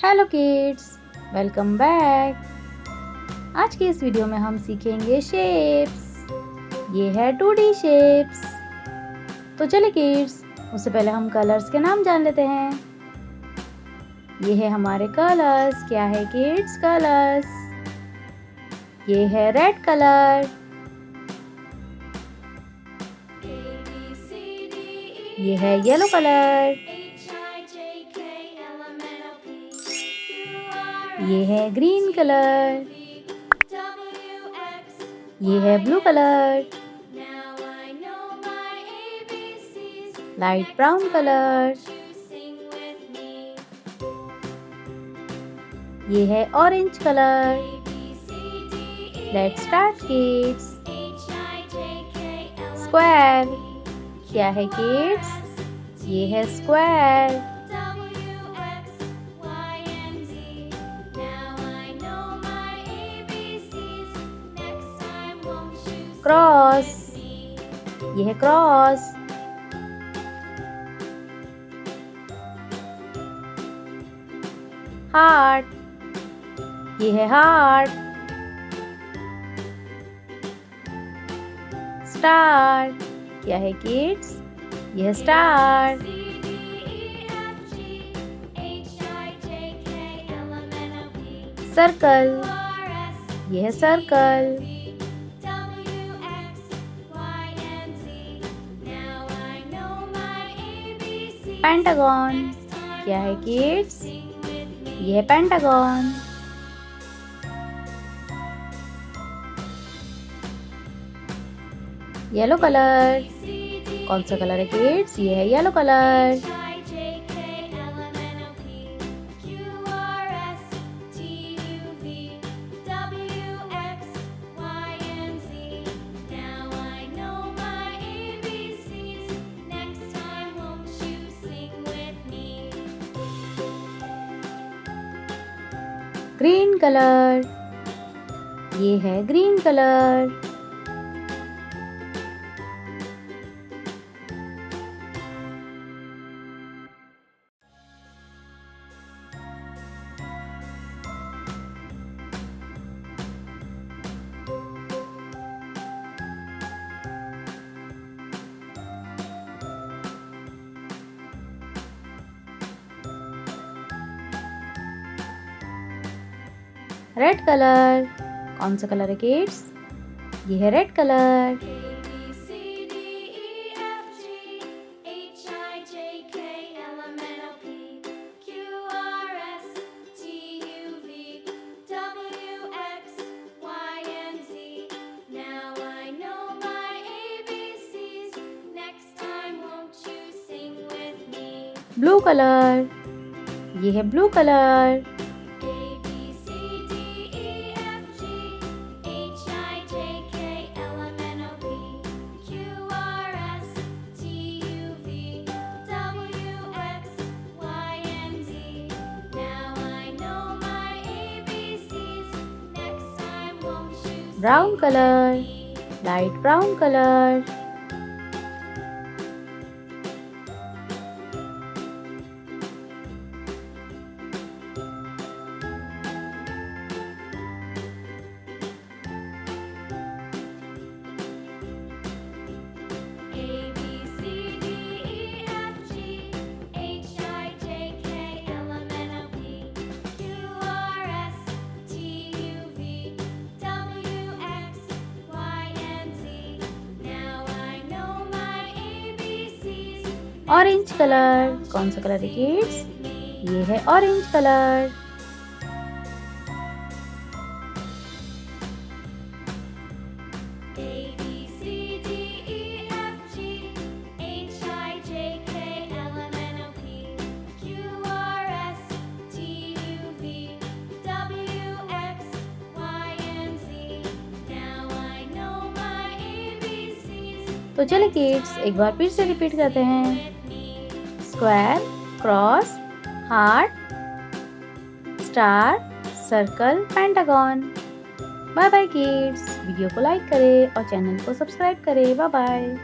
Hello kids, welcome back. आज की इस वीडियो में हम सीखेंगे शेप्स। ये है 2D शेप्स। तो चलिए किड्स, उससे पहले हम कलर्स के नाम जान लेते हैं। ये है हमारे कलर्स। क्या है किड्स कलर्स? ये है रेड कलर, ये है येलो कलर, ये है ग्रीन कलर, ये है blue colour, light brown colour, ये है orange colour. Let's start kids. Square. क्या है किड्स? ये है स्क्वायर। क्रॉस। ये है क्रॉस। हार्ट। ये है हार्ट। स्टार। क्या है किड्स? ये है स्टार। सर्कल। ये है सर्कल। पेंटागन। क्या है किड्स? ये है पेंटागन। Yellow colour. कौन सा कलर है किड्स? ये है येलो कलर। Green colour. ये है ग्रीन कलर। Red colour. कौन सा कलर है किड्स? ये है रेड कलर। Blue colour. ये है blue colour. Brown colour, light brown colour. Orange colour. कौन सा कलर है किड्स? ये है ऑरेंज कलर। तो चलिए किड्स, एक बार फिर से रिपीट करते हैं। Square, cross, heart, star, circle, pentagon. Bye bye kids. Video को लाइक करें और चैनल को सब्सक्राइब करें। Bye bye.